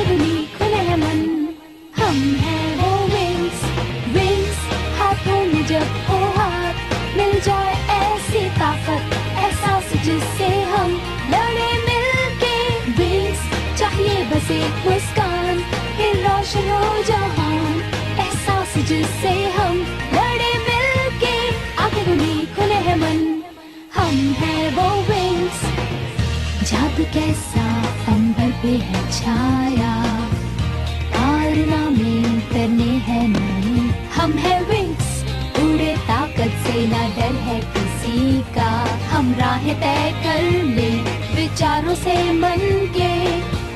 खुली खुले है मन, हम हैं वो विंग्स। विंग्स हाथों में जब हो हाथ, मिल जाए ऐसी ताकत, एहसास जिससे हम लड़े मिलके। विंग्स चाहिए बस एक मुस्कान, फिर रोशन हो जहान, एहसास जिससे हम लड़े मिलके। आंखें खुली खुले है मन, हम हैं वो विंग्स। जादू कैसा अंबर पे है छाया, कारनामे करने हैं मन, हम हैं विंग्स। उड़े ताकत से ना डर है किसी का, हम राहें तय कर ले विचारों से मन के।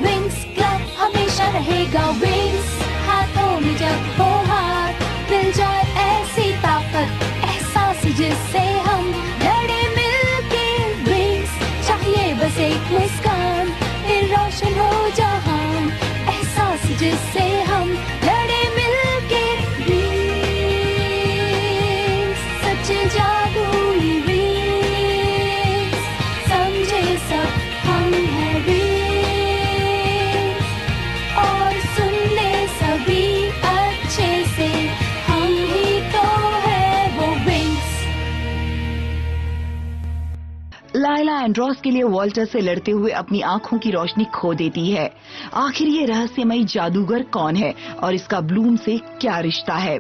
विंग्स क्लब हमेशा रहेगा विंग्स, हाथों में जब हो हाथ, मिल जाए ऐसी ताकत, एहसास जिससे हम लड़े मिलके। विंग्स चाहिए बस एक मुस्कान, फिर रोशन हो जहान, एहसास जिससे हम लड़े मिलके। विंग्स सच्चे जादुई विंग्स, समझे सब हम हैं विंग्स, और सुन ले सभी अच्छे से, हम ही तो है वो विंग्स। लायला एंड्रोस के लिए वॉल्टर से लड़ते हुए अपनी आंखों की रोशनी खो देती है। आखिर ये रहस्यमयी जादूगर कौन है और इसका ब्लूम से क्या रिश्ता है?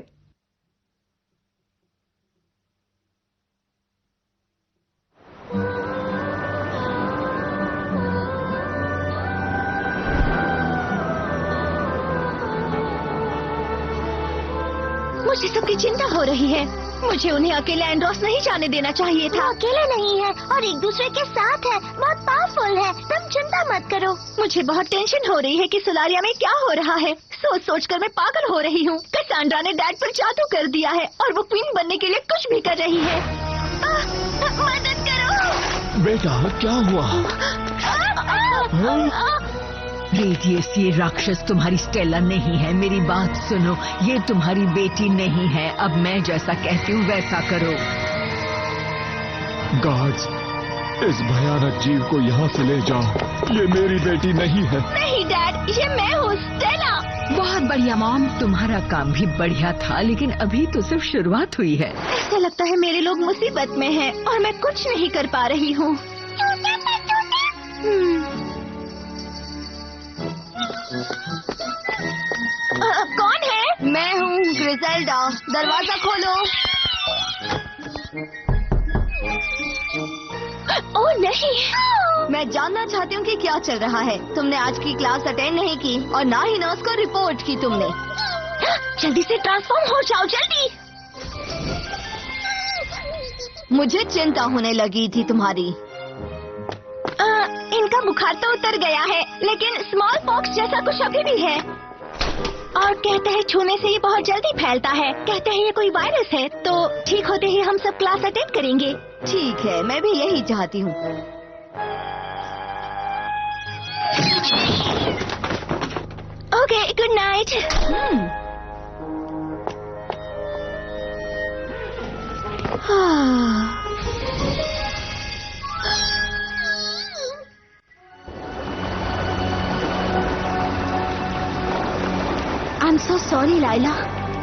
मुझे सबकी चिंता हो रही है। मुझे उन्हें अकेले एंड्रोस नहीं जाने देना चाहिए था। अकेले नहीं है और एक दूसरे के साथ है, बहुत पावरफुल है। तुम चिंता मत करो। मुझे बहुत टेंशन हो रही है कि सोलारिया में क्या हो रहा है। सोच सोच कर मैं पागल हो रही हूँ। कैसांड्रा ने डैड पर जादू कर दिया है और वो क्वीन बनने के लिए कुछ भी कर रही है। मदद करो। बेटा क्या हुआ? रेडियस, ये राक्षस तुम्हारी स्टेला नहीं है। मेरी बात सुनो, ये तुम्हारी बेटी नहीं है। अब मैं जैसा कहती हूँ वैसा करो। गार्ड्स, इस भयानक जीव को यहाँ से ले जाओ। ये मेरी बेटी नहीं है। नहीं डैड, ये मैं हूँ, स्टेला। बहुत बढ़िया मॉम, तुम्हारा काम भी बढ़िया था, लेकिन अभी तो सिर्फ शुरुआत हुई है। ऐसा लगता है मेरे लोग मुसीबत में हैं और मैं कुछ नहीं कर पा रही हूँ। कौन है? मैं हूँ ग्रिजेल्डा। दरवाजा खोलो। ओह नहीं, मैं जानना चाहती हूँ कि क्या चल रहा है। तुमने आज की क्लास अटेंड नहीं की और ना ही नर्स को रिपोर्ट की तुमने। जल्दी से ट्रांसफॉर्म हो जाओ, जल्दी। मुझे चिंता होने लगी थी तुम्हारी। इनका बुखार तो उतर गया है, लेकिन स्मॉल पॉक्स जैसा कुछ अभी भी है। और कहते हैं छूने से ये बहुत जल्दी फैलता है। कहते हैं ये कोई वायरस है। तो ठीक होते ही हम सब क्लास अटेंड करेंगे। ठीक है, मैं भी यही चाहती हूँ। Okay, good night. I'm so sorry, Laila.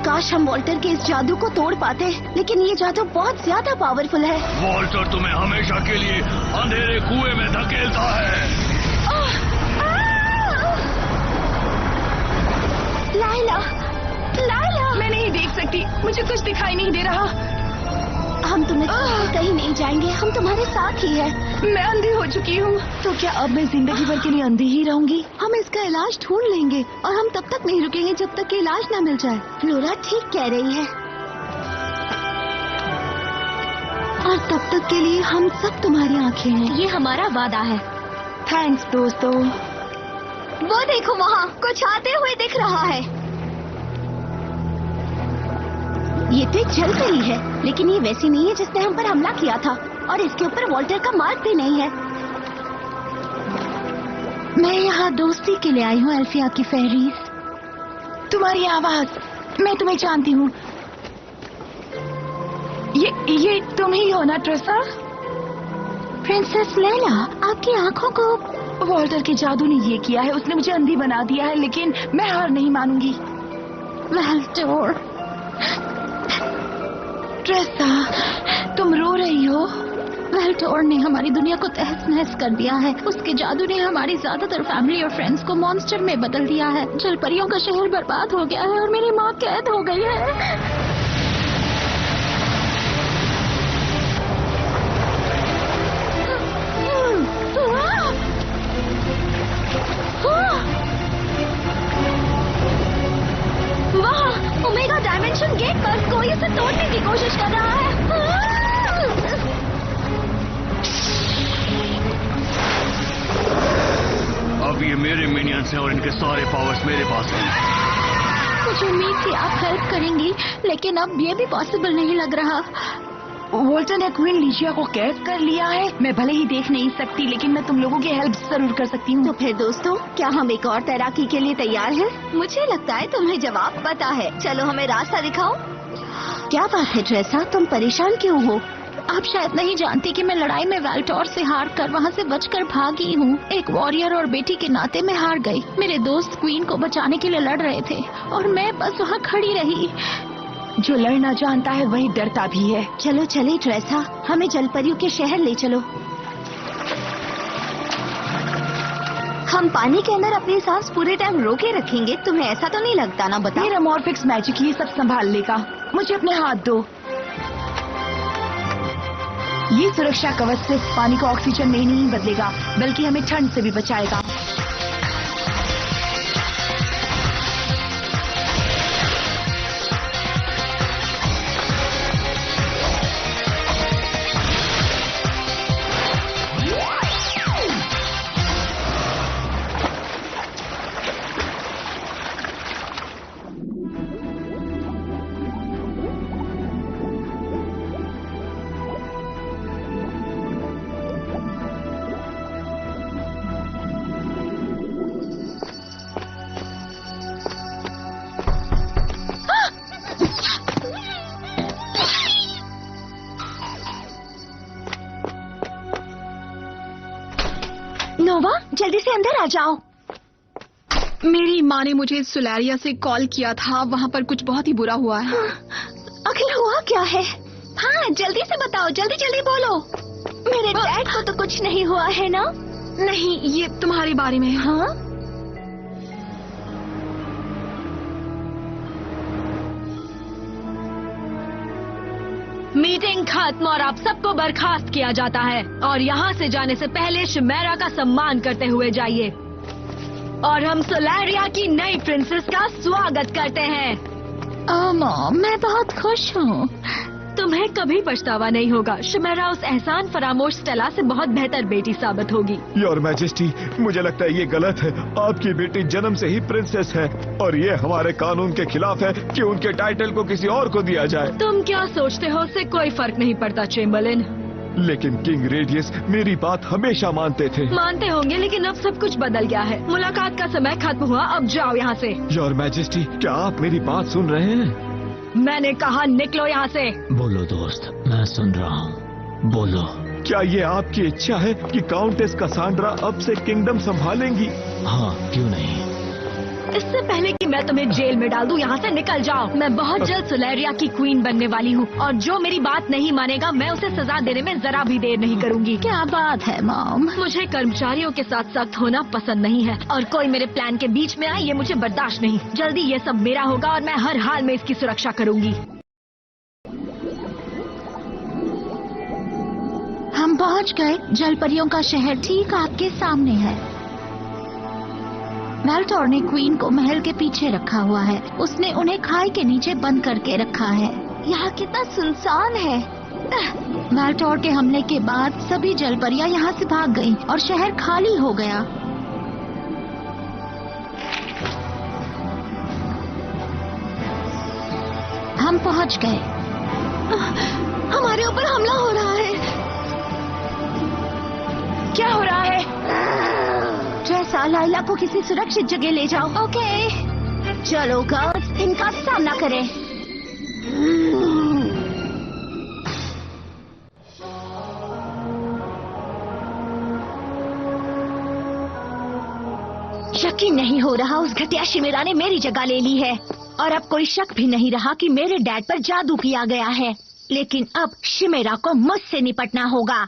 काश हम वॉल्टर के इस जादू को तोड़ पाते, लेकिन ये जादू बहुत ज्यादा पावरफुल है। वॉल्टर तुम्हें हमेशा के लिए अंधेरे कुएं में धकेलता है। लाइला, लाइला, मैं नहीं देख सकती, मुझे कुछ दिखाई नहीं दे रहा। हम तुम्हें कहीं नहीं जाएंगे, हम तुम्हारे साथ ही हैं। मैं अंधी हो चुकी हूँ। तो क्या अब मैं जिंदगी भर के लिए अंधी ही रहूंगी? हम इसका इलाज ढूंढ लेंगे और हम तब तक नहीं रुकेंगे जब तक कि इलाज ना मिल जाए। फ्लोरा ठीक कह रही है। और तब तक के लिए हम सब तुम्हारी आंखें हैं। ये हमारा वादा है। थैंक्स दोस्तों। वो देखो, वहाँ कुछ आते हुए दिख रहा है। ये तो जल रही है, लेकिन ये वैसी नहीं है जिसने हम पर हमला किया था, और इसके ऊपर वॉल्टर का मार्क भी नहीं है। मैं यहाँ दोस्ती के लिए आई हूँ, एल्फिया की फेरीज। तुम्हारी आवाज, मैं तुम्हें जानती हूँ। ये तुम ही हो ना ट्रेसा? प्रिंसेस लैला, आपकी आंखों को वॉल्टर के जादू ने ये किया है, उसने मुझे अंधी बना दिया है, लेकिन मैं हार नहीं मानूंगी। वेल्टोर, ट्रेसा, तुम रो रही हो? वेल्टोर ने हमारी दुनिया को तहस नहस कर दिया है। उसके जादू ने हमारी ज्यादातर फैमिली और फ्रेंड्स को मॉन्स्टर में बदल दिया है। जलपरियों का शहर बर्बाद हो गया है और मेरी माँ कैद हो गई है। वाह, ओमेगा डायमेंशन गेट पर कोई इसे तोड़ने की कोशिश कर रहा है। अब ये मेरे मिनियंस हैं और इनके सारे पावर्स मेरे पास हैं। मुझे उम्मीद थी आप हेल्प करेंगी, लेकिन अब ये भी पॉसिबल नहीं लग रहा। वॉल्टर ने क्वीन लीजिया को कैद कर लिया है। मैं भले ही देख नहीं सकती, लेकिन मैं तुम लोगों की हेल्प जरूर कर सकती हूँ। तो फिर दोस्तों, क्या हम एक और तैराकी के लिए तैयार हैं? मुझे लगता है तुम्हें जवाब पता है। चलो हमें रास्ता दिखाओ। क्या बात है ट्रेसा, तुम परेशान क्यों हो? आप शायद नहीं जानती कि मैं लड़ाई में वेल्टोर से हार कर वहाँ से बचकर भागी हूँ। एक वॉरियर और बेटी के नाते मैं हार गई। मेरे दोस्त क्वीन को बचाने के लिए लड़ रहे थे और मैं बस वहाँ खड़ी रही। जो लड़ना जानता है वही डरता भी है। चलो चले ट्रेसा, हमें जलपरियों के शहर ले चलो। हम पानी के अंदर अपनी सांस पूरे टाइम रोके रखेंगे। तुम्हें ऐसा तो नहीं लगता ना? बता। मेरा मॉर्फिक्स मैजिक ये सब संभाल लेगा। मुझे अपने हाथ दो। ये सुरक्षा कवच सिर्फ पानी को ऑक्सीजन में ही नहीं बदलेगा, बल्कि हमें ठंड से भी बचाएगा। नोवा, जल्दी से अंदर आ जाओ। मेरी माँ ने मुझे सुलेरिया से कॉल किया था। वहाँ पर कुछ बहुत ही बुरा हुआ है। आखिर हुआ क्या है? हाँ, जल्दी से बताओ, जल्दी जल्दी बोलो। मेरे डैड को तो कुछ नहीं हुआ है ना? नहीं, ये तुम्हारे बारे में है। हाँ? मीटिंग खत्म और आप सबको बर्खास्त किया जाता है और यहाँ से जाने से पहले शिमेरा का सम्मान करते हुए जाइए। और हम सोलेरिया की नई प्रिंसेस का स्वागत करते हैं। मॉम, मैं बहुत खुश हूँ। तुम्हें कभी पछतावा नहीं होगा। शिमेरा उस एहसान फरामोश स्टेला से बहुत बेहतर बेटी साबित होगी। योर मैजेस्टी, मुझे लगता है ये गलत है। आपकी बेटी जन्म से ही प्रिंसेस है और ये हमारे कानून के खिलाफ है कि उनके टाइटल को किसी और को दिया जाए। तुम क्या सोचते हो, उससे कोई फर्क नहीं पड़ता चेम्बरलिन। लेकिन किंग रेडियस मेरी बात हमेशा मानते थे। मानते होंगे, लेकिन अब सब कुछ बदल गया है। मुलाकात का समय खत्म हुआ, अब जाओ यहाँ से। योर मैजेस्टी, क्या आप मेरी बात सुन रहे हैं? मैंने कहा निकलो यहाँ से। बोलो दोस्त, मैं सुन रहा हूँ, बोलो। क्या ये आपकी इच्छा है कि काउंटेस कैसांड्रा अब से किंगडम संभालेंगी? हाँ, क्यों नहीं। इससे पहले कि मैं तुम्हें जेल में डाल दूं, यहाँ से निकल जाओ। मैं बहुत जल्द सोलेरिया की क्वीन बनने वाली हूँ और जो मेरी बात नहीं मानेगा मैं उसे सजा देने में जरा भी देर नहीं करूँगी। क्या बात है मॉम? मुझे कर्मचारियों के साथ सख्त होना पसंद नहीं है और कोई मेरे प्लान के बीच में आए ये मुझे बर्दाश्त नहीं। जल्दी ये सब मेरा होगा और मैं हर हाल में इसकी सुरक्षा करूँगी। हम पहुँच गए। जलपरियों का शहर ठीक आपके सामने है। वेल्टोर ने क्वीन को महल के पीछे रखा हुआ है। उसने उन्हें खाई के नीचे बंद करके रखा है। यहाँ कितना सुनसान है। वेल्टोर के हमले के बाद सभी जलपरियां यहाँ से भाग गईं और शहर खाली हो गया। हम पहुँच गए। हमारे ऊपर हमला हो रहा है। क्या हो रहा है? ट्रेसा, लाइला को किसी सुरक्षित जगह ले जाओ। ओके। चलो गर्ल्स, इनका सामना करें। यकीन नहीं हो रहा उस घटिया शिमेरा ने मेरी जगह ले ली है। और अब कोई शक भी नहीं रहा कि मेरे डैड पर जादू किया गया है। लेकिन अब शिमेरा को मुझसे निपटना होगा।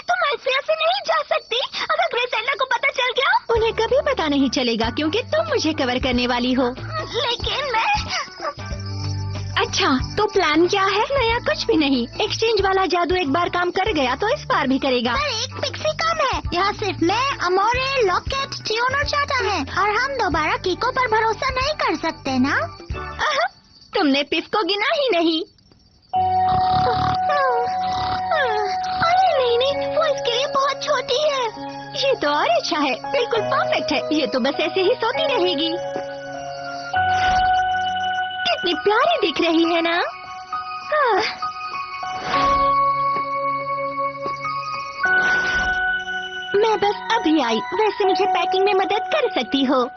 तुम ऐसे नहीं जा सकती। अगर ग्रेसेला को पता चल गया, उन्हें कभी पता नहीं चलेगा क्योंकि तुम मुझे कवर करने वाली हो। लेकिन मैं... अच्छा, तो प्लान क्या है? नया कुछ भी नहीं। एक्सचेंज वाला जादू एक बार काम कर गया तो इस बार भी करेगा। एक पिक्सी कम है। यहाँ सिर्फ मैं, अमोरे, लॉकेट, टियोन और चाचा है। और हम दोबारा कीको पर भरोसा नहीं कर सकते ना? तुमने पिफ को गिना ही नहीं। अरे नहीं, वो इसके लिए बहुत छोटी है। ये तो और अच्छा है, बिल्कुल परफेक्ट है। ये तो बस ऐसे ही सोती रहेगी। कितनी प्यारी दिख रही है ना? मैं बस अभी आई। वैसे मुझे पैकिंग में मदद कर सकती हो।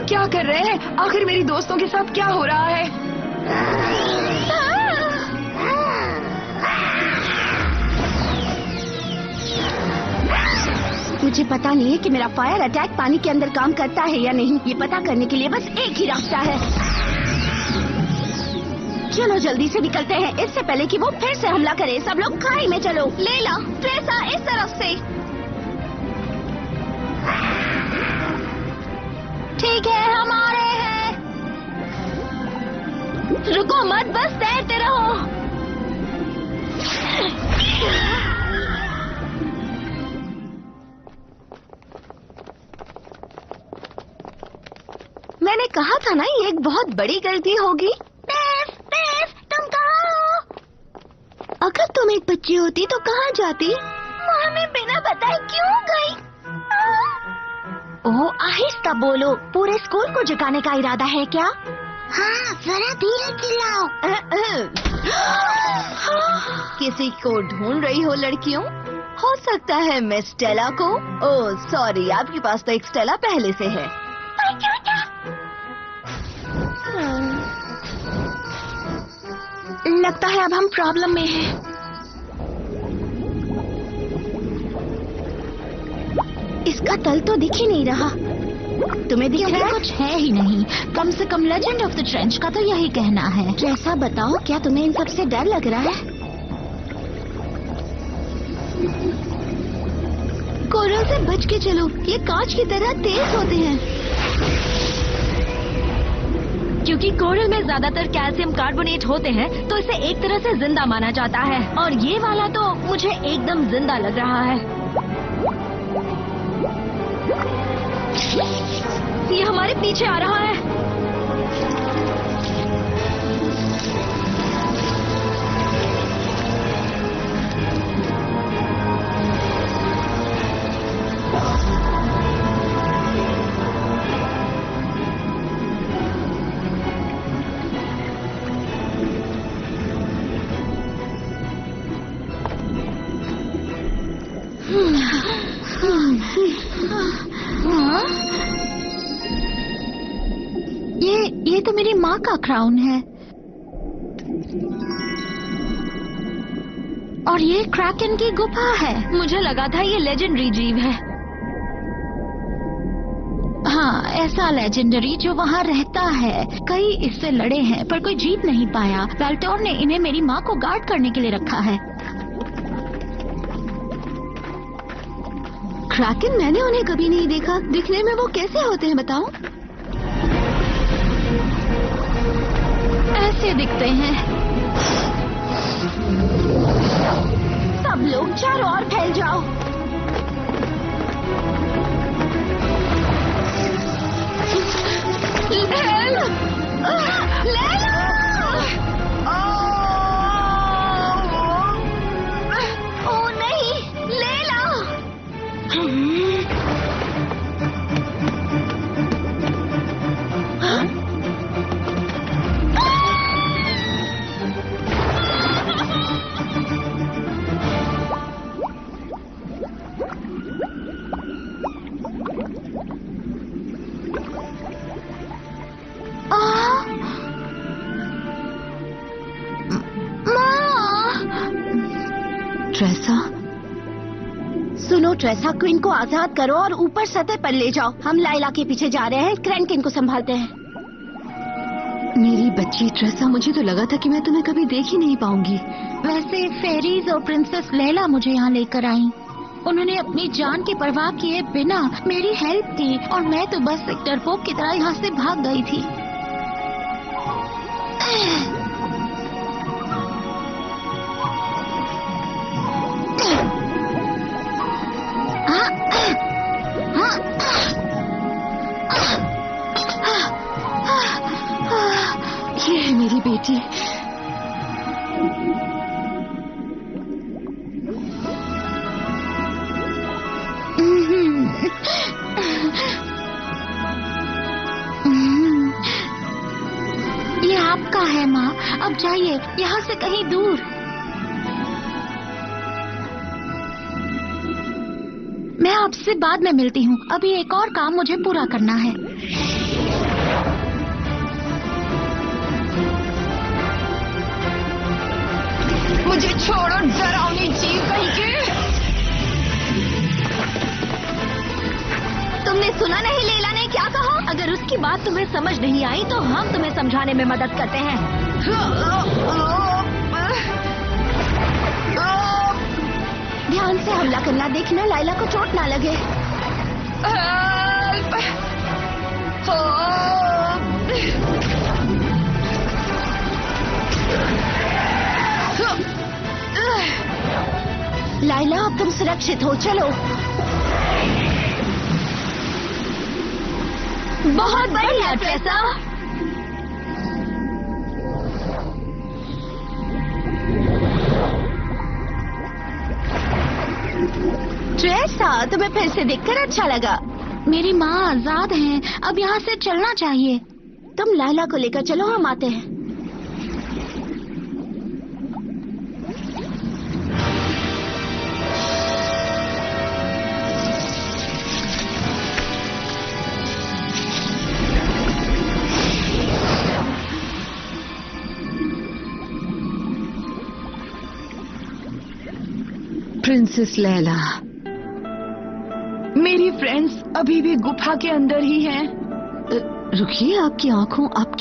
क्या कर रहे हैं? आखिर मेरी दोस्तों के साथ क्या हो रहा है? मुझे पता नहीं है कि मेरा फायर अटैक पानी के अंदर काम करता है या नहीं। ये पता करने के लिए बस एक ही रास्ता है। चलो जल्दी से निकलते हैं, इससे पहले कि वो फिर से हमला करे। सब लोग खाई में चलो। लेला, ट्रेसा, इस तरफ से। ठीक है, हम आ रहे हैं। रुको मत, बस तैरते रहो। मैंने कहा था ना, ये एक बहुत बड़ी गलती होगी। तुम कहाँ हो? अगर तुम एक बच्ची होती तो कहाँ जाती? हमें बिना बताए क्यों गई? ओह, आहिस्ता बोलो। पूरे स्कूल को जगाने का इरादा है क्या? हाँ, जरा धीरे चिल्लाओ। किसी को ढूंढ रही हो लड़कियों? हो सकता है मैं स्टेला को। ओह सॉरी, आपके पास तो एक स्टेला पहले से है। लगता है अब हम प्रॉब्लम में हैं। इसका तल तो दिख ही नहीं रहा। तुम्हें दिख रहा है? कुछ है ही नहीं। कम से कम लेजेंड ऑफ द ट्रेंच का तो यही कहना है। जैसा बताओ, क्या तुम्हें इन सब से डर लग रहा है? कोरल से बच के चलो, ये कांच की तरह तेज होते हैं। क्योंकि कोरल में ज्यादातर कैल्शियम कार्बोनेट होते हैं, तो इसे एक तरह से जिंदा माना जाता है। और ये वाला तो मुझे एकदम जिंदा लग रहा है। ये हमारे पीछे आ रहा है। ये तो मेरी माँ का क्राउन है। और ये क्रैकन की गुफा है। मुझे लगा था ये लेजेंडरी जीव है। हाँ, ऐसा लेजेंडरी जो वहाँ रहता है। कई इससे लड़े हैं पर कोई जीत नहीं पाया। वेल्टोर ने इन्हें मेरी माँ को गार्ड करने के लिए रखा है। क्रैकन, मैंने उन्हें कभी नहीं देखा। दिखने में वो कैसे होते हैं बताओ? ऐसे दिखते हैं। सब लोग चारों ओर फैल जाओ। ओ नहीं, लेला। ट्रेसा, सुनो ट्रेसा, क्वीन को आजाद करो और ऊपर सतह पर ले जाओ। हम लाइला के पीछे जा रहे हैं, क्रैंकिन को संभालते हैं। मेरी बच्ची ट्रेसा, मुझे तो लगा था कि मैं तुम्हें कभी देख ही नहीं पाऊंगी। वैसे फेरीज और प्रिंसेस लैला मुझे यहाँ लेकर आई। उन्होंने अपनी जान की परवाह किए बिना मेरी हेल्प की और मैं तो बस एक डरपोक की तरह यहाँ से भाग गई थी। ये है मेरी बेटी। ये आपका है माँ, अब जाइए यहाँ से कहीं दूर। मैं आपसे बाद में मिलती हूँ, अभी एक और काम मुझे पूरा करना है। मुझे छोड़ो डरावनी चीज कहीं के। तुमने सुना नहीं लैला ने क्या कहा? अगर उसकी बात तुम्हें समझ नहीं आई तो हम तुम्हें समझाने में मदद करते हैं। ध्यान से हमला करना, देखना लैला को चोट ना लगे। लैला, अब तुम सुरक्षित हो, चलो। बहुत बढ़िया ट्रेसा। ट्रेसा, तुम्हें फिर से देखकर अच्छा लगा। मेरी माँ आजाद हैं, अब यहाँ से चलना चाहिए। तुम लैला को लेकर चलो, हम आते हैं। प्रिंसेस लैला, मेरी फ्रेंड्स अभी भी गुफा के अंदर ही हैं। रुकिए, आपकी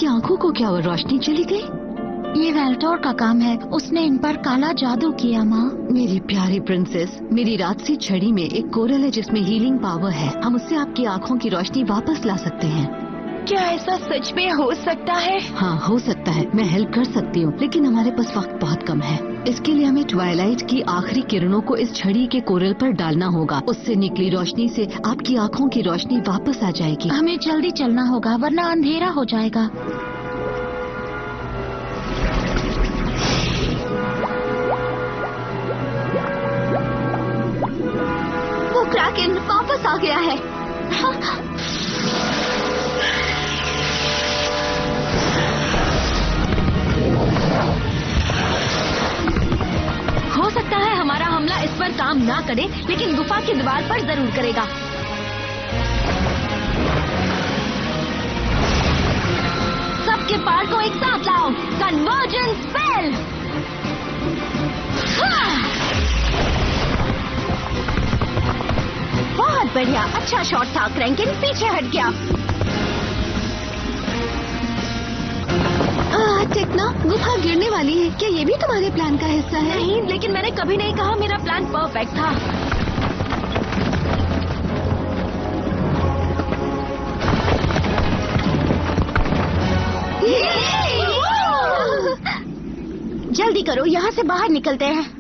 आंखों को क्या रोशनी चली गई? ये वेल्टोर का काम है, उसने इन पर काला जादू किया माँ। मेरी प्यारी प्रिंसेस, मेरी राजसी छड़ी में एक कोरल है जिसमें हीलिंग पावर है। हम उससे आपकी आंखों की रोशनी वापस ला सकते हैं। क्या ऐसा सच में हो सकता है? हाँ, हो सकता है। मैं हेल्प कर सकती हूँ, लेकिन हमारे पास वक्त बहुत कम है। इसके लिए हमें ट्वाइलाइट की आखिरी किरणों को इस छड़ी के कोरल पर डालना होगा। उससे निकली रोशनी से आपकी आंखों की रोशनी वापस आ जाएगी। हमें जल्दी चलना होगा वरना अंधेरा हो जाएगा। वो क्रैकन वापस आ गया है। हो सकता है हमारा हमला इस पर काम ना करे, लेकिन गुफा की दीवार पर जरूर करेगा। सबके पार को एक साथ लाओ। Convergence spell. बहुत बढ़िया, अच्छा शॉट था। क्रैंकिन पीछे हट गया। टेक्ना, गुफा गिरने वाली है। क्या ये भी तुम्हारे प्लान का हिस्सा है? नहीं, लेकिन मैंने कभी नहीं कहा मेरा प्लान परफेक्ट था। जल्दी करो, यहाँ से बाहर निकलते हैं।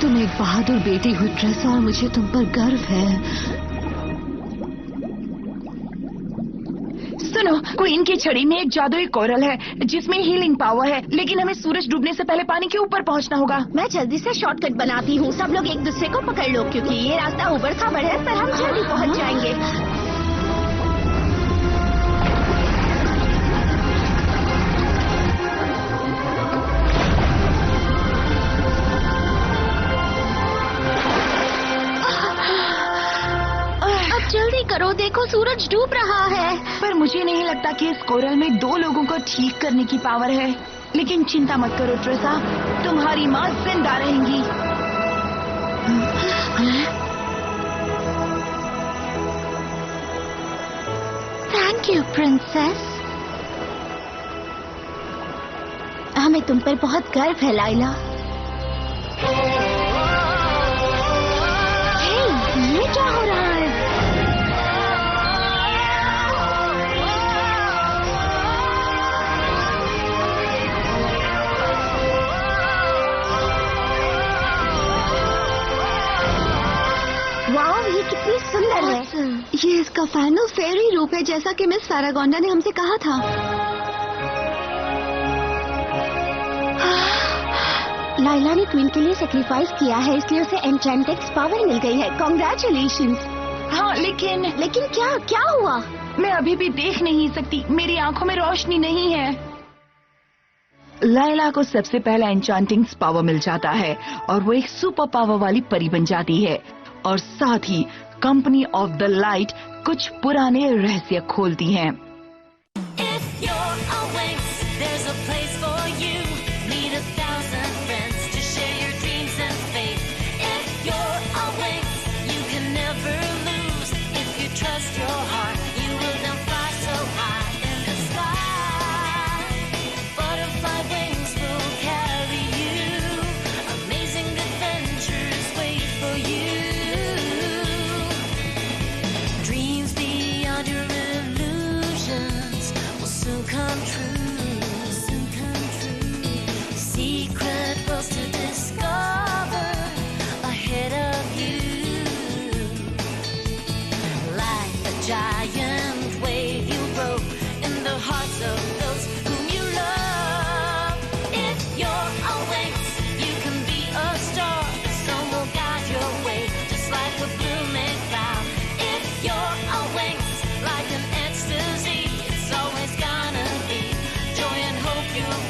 तुम एक बहादुर बेटी हो ट्रेसा, और मुझे तुम पर गर्व है। सुनो, क्वीन की छड़ी में एक जादुई कोरल है जिसमें हीलिंग पावर है, लेकिन हमें सूरज डूबने से पहले पानी के ऊपर पहुंचना होगा। मैं जल्दी से शॉर्टकट बनाती हूँ, सब लोग एक दूसरे को पकड़ लो क्योंकि ये रास्ता ऊबड़ खाबड़ है, पर हम जल्दी पहुँच जाएंगे। अब जल्दी करो, देखो सूरज डूब रहा है। पर मुझे नहीं लगता कि इस कोरल में 2 लोगों को ठीक करने की पावर है। लेकिन चिंता मत करो ट्रेसा, तुम्हारी माँ जिंदा रहेंगी। थैंक यू प्रिंसेस, हमें तुम पर बहुत गर्व है लाइला। हे, ये क्या हो रहा है? वाह, ये कितनी सुंदर है। ये इसका फाइनल फेरी रूप है, जैसा कि मिस फैरागोंडा ने हमसे कहा था। लाइला ने क्वीन के लिए सेक्रीफाइस किया है, इसलिए उसे एन्चेंटेक्स पावर मिल गई है। कॉन्ग्रेचुलेशंस। हाँ, लेकिन क्या हुआ? मैं अभी भी देख नहीं सकती, मेरी आंखों में रोशनी नहीं है। लाइला को सबसे पहला एन्चेंटिंग्स पावर मिल जाता है और वो एक सुपर पावर वाली परी बन जाती है, और साथ ही कंपनी ऑफ द लाइट कुछ पुराने रहस्य खोलती हैं। Giant wave you broke in the hearts of those whom you love. If you're awake, you can be a star. The sun will guide your way, just like a blooming flower. If you're awake, like an ecstasy, it's always gonna be joy and hope you'll